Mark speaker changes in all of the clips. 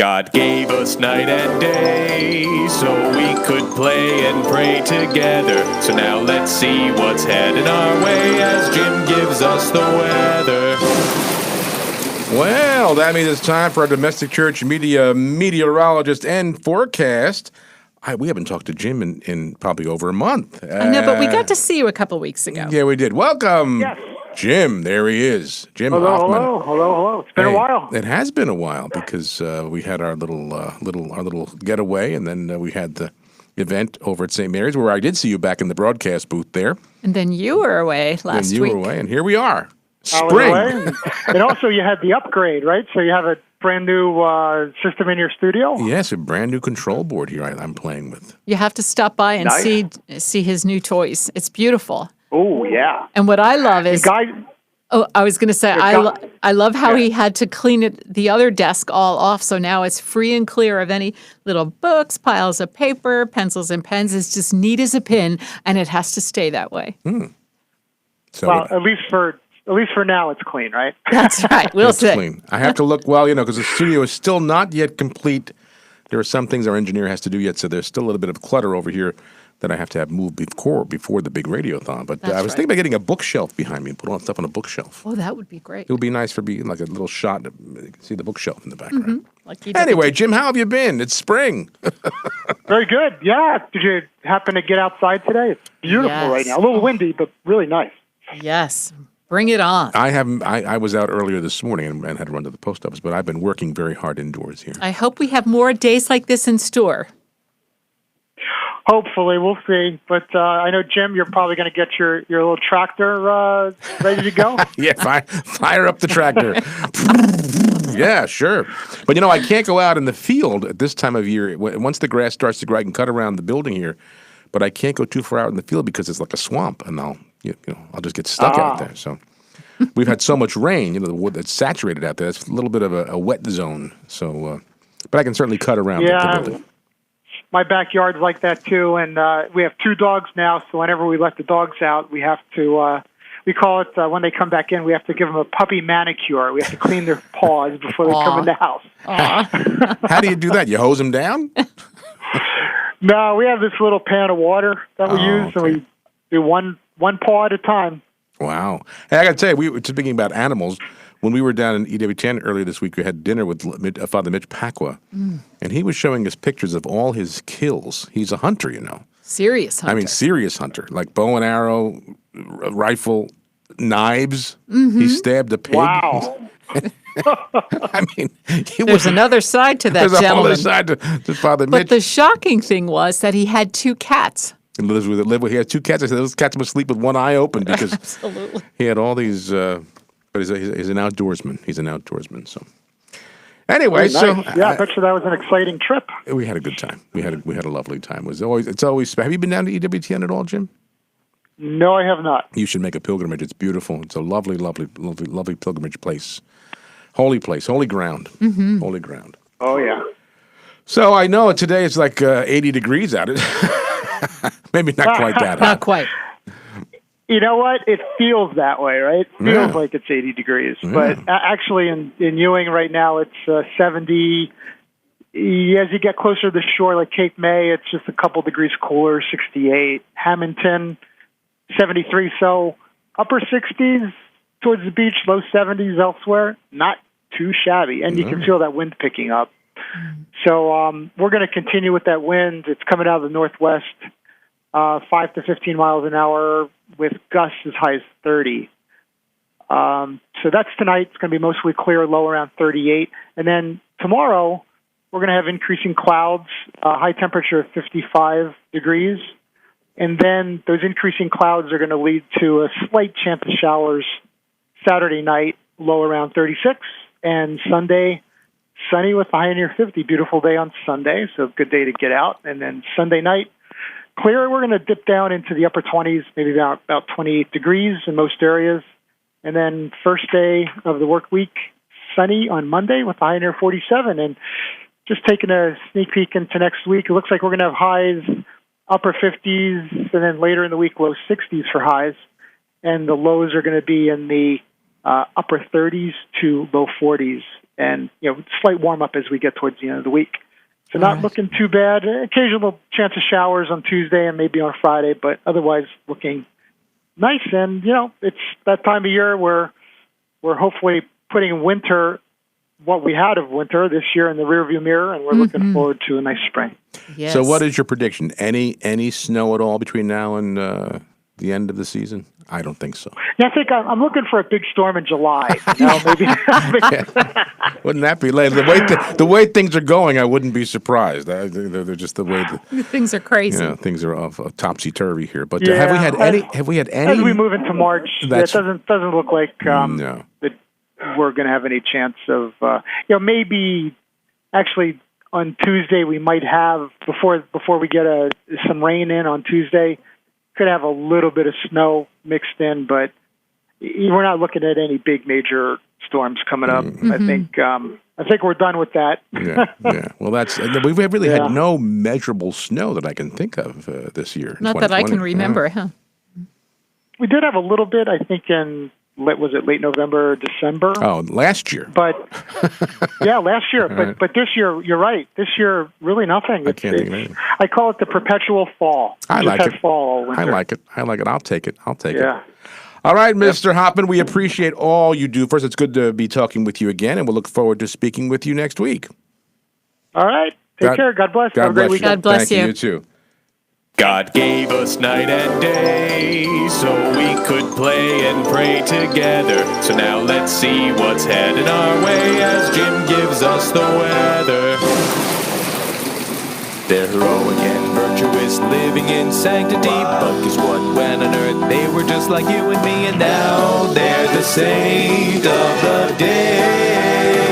Speaker 1: God gave us night and day so we could play and pray together. So now let's see what's headed our way as Jim gives us the weather.
Speaker 2: Well, that means it's time for our domestic church meteorologist and forecast. We haven't talked to Jim in probably over a month.
Speaker 3: I know, but we got to see you a couple weeks ago.
Speaker 2: Yeah, we did. Welcome,
Speaker 4: yes.
Speaker 2: Jim. There he is, Jim
Speaker 4: hello,
Speaker 2: Hoffman.
Speaker 4: Hello. It's been a while.
Speaker 2: It has been a while because we had our little getaway, and then we had the event over at St. Mary's where I did see you back in the broadcast booth there.
Speaker 3: And then you were away last week.
Speaker 2: And you were away, and here we are.
Speaker 4: Spring. And also you had the upgrade, right? So you have a brand new system in your studio?
Speaker 2: Yes, a brand new control board here I'm playing with.
Speaker 3: You have to stop by and see his new toys. It's beautiful.
Speaker 4: Oh, yeah.
Speaker 3: And what I love is... I was going to say, I love how he had to clean the other desk all off, so now it's free and clear of any little books, piles of paper, pencils and pens. It's just neat as a pin, and it has to stay that way.
Speaker 2: So,
Speaker 4: well, at least for now, it's clean, right?
Speaker 3: That's right. We'll see.
Speaker 2: Clean. I have to look, because the studio is still not yet complete. There are some things our engineer has to do yet, so there's still a little bit of clutter over here that I have to have moved before the big radiothon. But I was thinking about getting a bookshelf behind me and put all that stuff on a bookshelf.
Speaker 3: Oh, that would be great.
Speaker 2: It would be nice for being like a little shot. You can see the bookshelf in the background.
Speaker 3: Mm-hmm.
Speaker 2: Anyway, Jim, how have you been? It's spring.
Speaker 4: Very good. Yeah. Did you happen to get outside today? It's beautiful right now. A little windy, but really nice.
Speaker 3: Yes. Bring it on.
Speaker 2: I was out earlier this morning and had to run to the post office, but I've been working very hard indoors here.
Speaker 3: I hope we have more days like this in store.
Speaker 4: Hopefully, we'll see. But I know, Jim, you're probably going to get your little tractor ready to go.
Speaker 2: Yeah, fire up the tractor. Yeah, sure. But, I can't go out in the field at this time of year. Once the grass starts to grow, I can cut around the building here. But I can't go too far out in the field because it's like a swamp, and I'll just get stuck out there. So we've had so much rain, the wood that's saturated out there. It's a little bit of a wet zone. So, but I can certainly cut around the building.
Speaker 4: My backyard's like that too, and we have 2 dogs now. So whenever we let the dogs out, we have to. We call it when they come back in. We have to give them a puppy manicure. We have to clean their paws before they come in the house.
Speaker 2: How do you do that? You hose them down?
Speaker 4: No, we have this little pan of water that we use, and we do one paw at a time.
Speaker 2: Wow. Hey, I got to tell you, we were speaking about animals. When we were down in EWTN earlier this week, we had dinner with Father Mitch Pacwa, and he was showing us pictures of all his kills. He's a hunter,
Speaker 3: Serious hunter.
Speaker 2: I mean, serious hunter, like bow and arrow, rifle, knives. Mm-hmm. He stabbed a pig.
Speaker 4: Wow.
Speaker 2: I mean,
Speaker 3: there's another side to that
Speaker 2: there's
Speaker 3: gentleman.
Speaker 2: There's a whole other side to Father Mitch.
Speaker 3: But the shocking thing was that he had 2 cats.
Speaker 2: And he had 2 cats. I said those cats must sleep with one eye open because
Speaker 3: Absolutely.
Speaker 2: He had all these. But he's an outdoorsman. He's an outdoorsman. So anyway,
Speaker 4: nice. I bet you that was an exciting trip.
Speaker 2: We had a good time. We had a lovely time. It's always. Have you been down to EWTN at all, Jim?
Speaker 4: No, I have not.
Speaker 2: You should make a pilgrimage. It's beautiful. It's a lovely, lovely, lovely, lovely pilgrimage place. Holy place, holy ground, holy ground.
Speaker 4: Oh yeah.
Speaker 2: So I know today it's like 80 degrees out. Maybe not quite that hot.
Speaker 3: Not quite.
Speaker 4: You know what? It feels that way, right? It feels like it's 80 degrees. Yeah. But actually in Ewing right now, it's 70. As you get closer to the shore, like Cape May, it's just a couple degrees cooler, 68. Hamilton, 73. So upper 60s towards the beach, low 70s elsewhere. Not too shabby. And you can feel that wind picking up. So we're going to continue with that wind. It's coming out of the northwest, 5 to 15 miles an hour, with gusts as high as 30. So that's tonight. It's going to be mostly clear, low around 38. And then tomorrow, we're going to have increasing clouds, high temperature of 55 degrees. And then those increasing clouds are going to lead to a slight chance of showers Saturday night, low around 36. And Sunday, sunny with a high near 50. Beautiful day on Sunday, so good day to get out. And then Sunday night, clear. We're going to dip down into the upper 20s, maybe about 28 degrees in most areas. And then first day of the work week, sunny on Monday with a high near 47. And just taking a sneak peek into next week, it looks like we're going to have highs upper 50s, and then later in the week, low 60s for highs. And the lows are going to be in the upper 30s to low 40s and slight warm up as we get towards the end of the week. So not looking too bad. Occasional chance of showers on Tuesday and maybe on Friday, but otherwise looking nice. And it's that time of year where we're hopefully putting what we had of winter this year in the rearview mirror, and we're looking forward to a nice spring.
Speaker 3: Yes.
Speaker 2: So what is your prediction? Any snow at all between now and the end of the season? I don't think so.
Speaker 4: Yeah, I think I'm looking for a big storm in July. Maybe.
Speaker 2: Wouldn't that be late? The way things are going, I wouldn't be surprised. They're just the way
Speaker 3: things are crazy.
Speaker 2: Things are off topsy turvy here. But have we had any?
Speaker 4: As we move into March, it doesn't look like that we're going to have any chance of. Maybe actually on Tuesday we might have before we get some rain in on Tuesday. Could have a little bit of snow mixed in, but we're not looking at any big major storms coming up. I think we're done with that.
Speaker 2: Yeah. Well, we've really had no measurable snow that I can think of this year.
Speaker 3: Not that I can remember, huh?
Speaker 4: We did have a little bit, I think, was it late November, December?
Speaker 2: Oh, last year.
Speaker 4: But last year. Right. But this year, you're right. This year, really nothing. I call it the perpetual fall.
Speaker 2: I like it.
Speaker 4: Fall all winter.
Speaker 2: I like it. I'll take it. Yeah. All right, Mr. Hoppman, we appreciate all you do. First, it's good to be talking with you again, and we'll look forward to speaking with you next week.
Speaker 4: All right. Take care. God bless. Have a great weekend.
Speaker 3: God bless you.
Speaker 2: You too.
Speaker 1: God gave us night and day so we could play and pray together. So now let's see what's heading our way as Jim gives us the weather. They're heroic and virtuous, living in sanctity. But guess what? When on earth they were just like you and me, and now they're the saint of the day.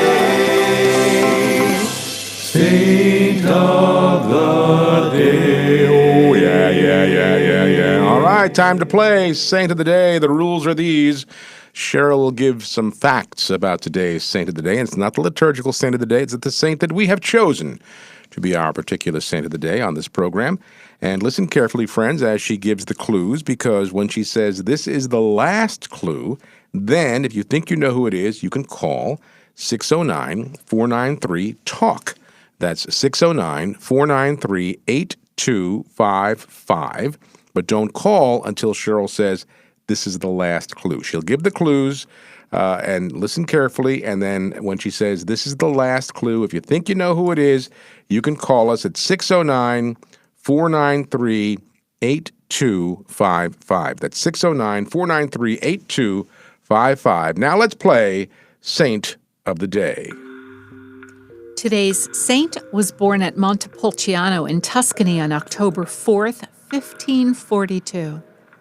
Speaker 1: Saint of the day.
Speaker 2: Oh, yeah. All right, time to play Saint of the Day. The rules are these. Cheryl will give some facts about today's Saint of the Day. And it's not the liturgical Saint of the Day. It's the saint that we have chosen to be our particular Saint of the Day on this program. And listen carefully, friends, as she gives the clues, because when she says this is the last clue, then if you think you know who it is, you can call 609-493-TALK. That's 609-493-8255. But don't call until Cheryl says this is the last clue. She'll give the clues and listen carefully. And then when she says this is the last clue, if you think you know who it is, you can call us at 609-493-8255. That's 609-493-8255. Now let's play Saint of the Day.
Speaker 3: Today's saint was born at Montepulciano in Tuscany on October 4th, 1542,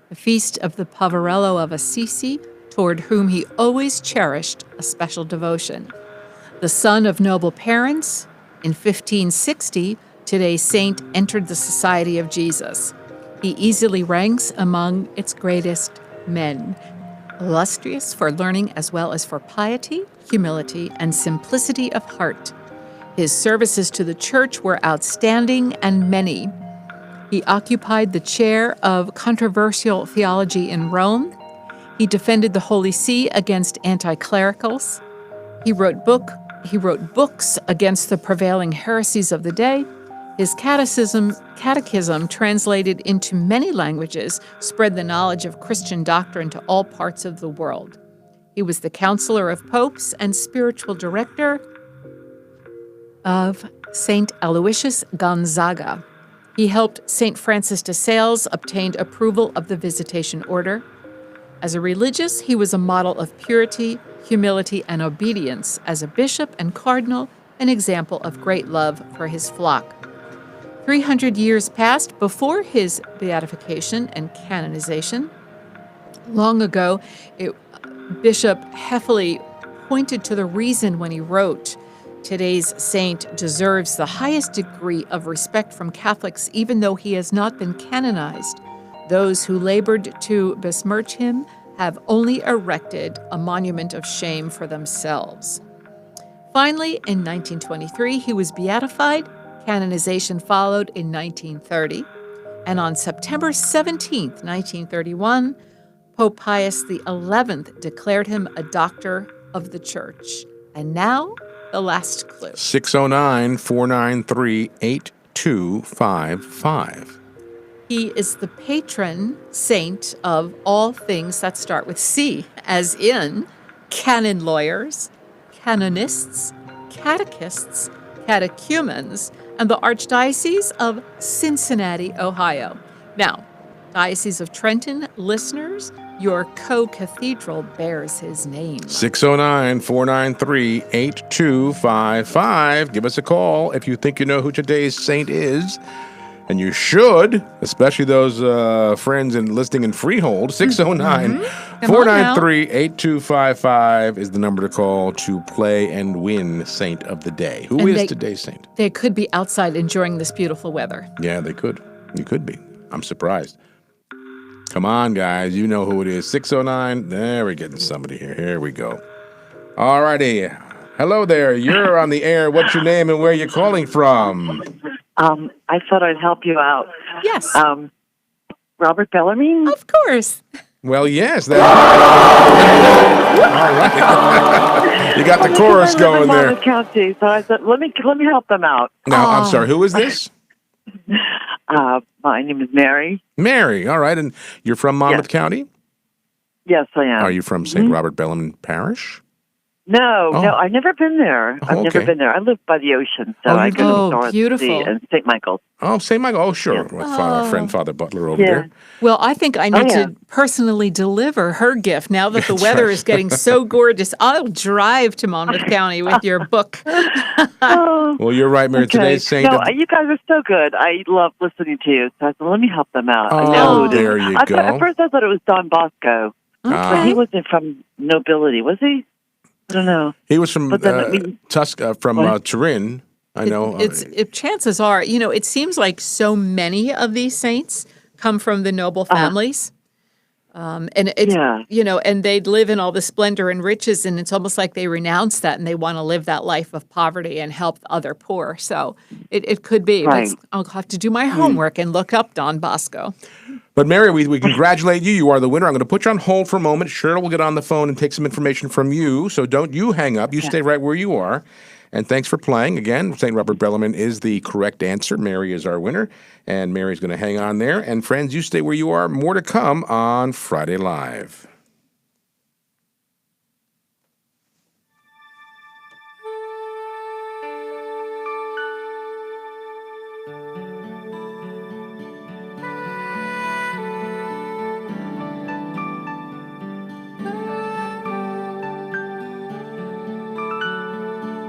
Speaker 3: the feast of the Poverello of Assisi, toward whom he always cherished a special devotion. The son of noble parents, in 1560, today's saint entered the Society of Jesus. He easily ranks among its greatest men, illustrious for learning as well as for piety, humility, and simplicity of heart. His services to the church were outstanding and many. He occupied the chair of controversial theology in Rome. He defended the Holy See against anti-clericals. He wrote books against the prevailing heresies of the day. His catechism, translated into many languages, spread the knowledge of Christian doctrine to all parts of the world. He was the counselor of popes and spiritual director of St. Aloysius Gonzaga. He helped St. Francis de Sales obtain approval of the Visitation Order. As a religious, he was a model of purity, humility, and obedience. As a bishop and cardinal, an example of great love for his flock. 300 years passed before his beatification and canonization. Long ago, Bishop Heffley pointed to the reason when he wrote, "Today's saint deserves the highest degree of respect from Catholics, even though he has not been canonized. Those who labored to besmirch him have only erected a monument of shame for themselves." Finally, in 1923, he was beatified. Canonization followed in 1930. And on September 17, 1931, Pope Pius XI declared him a doctor of the Church. And now the last clue.
Speaker 2: 609-493-8255.
Speaker 3: He is the patron saint of all things that start with C, as in canon lawyers, canonists, catechists, catechumens, and the Archdiocese of Cincinnati, Ohio. Now, Diocese of Trenton listeners, your co-cathedral bears his name.
Speaker 2: 609-493-8255. Give us a call if you think you know who today's saint is. And you should, especially those friends listening in Freehold. 609-493-8255 is the number to call to play and win Saint of the Day. Who is today's saint?
Speaker 3: They could be outside enjoying this beautiful weather.
Speaker 2: Yeah, they could. You could be. I'm surprised. Come on, guys. You know who it is. 609. There, we're getting somebody here. Here we go. All righty. Hello there. You're on the air. What's your name and where are you calling from?
Speaker 5: I thought I'd help you out.
Speaker 3: Yes.
Speaker 5: Robert Bellarmine?
Speaker 3: Of course.
Speaker 2: Well, yes. All right. You got the chorus going there.
Speaker 5: Monmouth County, so I said, let me help them out.
Speaker 2: Now, I'm sorry. Who is this?
Speaker 5: My name is Mary.
Speaker 2: Mary. All right. And you're from Monmouth County?
Speaker 5: Yes, I am.
Speaker 2: Are you from St. Robert Bellarmine Parish?
Speaker 5: No, I've never been there. I've never been there. I live by the ocean, so I go to North
Speaker 3: beautiful.
Speaker 5: and St. Michael's.
Speaker 2: Oh, St. Michael. Oh, sure. My our friend Father Butler over there.
Speaker 3: Well, I think I need to personally deliver her gift now that the weather is getting so gorgeous. I'll drive to Monmouth County with your book.
Speaker 2: Well, you're right, Mary. Today's saint.
Speaker 5: No, you guys are so good. I love listening to you. So I said, let me help them out. I know
Speaker 2: Oh,
Speaker 5: who it is.
Speaker 2: there you go.
Speaker 5: At first, I thought it was Don Bosco. But he wasn't from nobility, was he? I don't know.
Speaker 2: He was from Turin. I know.
Speaker 3: Chances are, it seems like so many of these saints come from the noble families. And it's, and they live in all the splendor and riches, and it's almost like they renounce that and they want to live that life of poverty and help other poor. So it could be.
Speaker 5: Right.
Speaker 3: But I'll have to do my homework and look up Don Bosco.
Speaker 2: But Mary, we congratulate you. You are the winner. I'm going to put you on hold for a moment. Cheryl will get on the phone and take some information from you. So don't you hang up. You stay right where you are. And thanks for playing. Again, St. Robert Bellarmine is the correct answer. Mary is our winner. And Mary's going to hang on there. And friends, you stay where you are. More to come on Friday Live.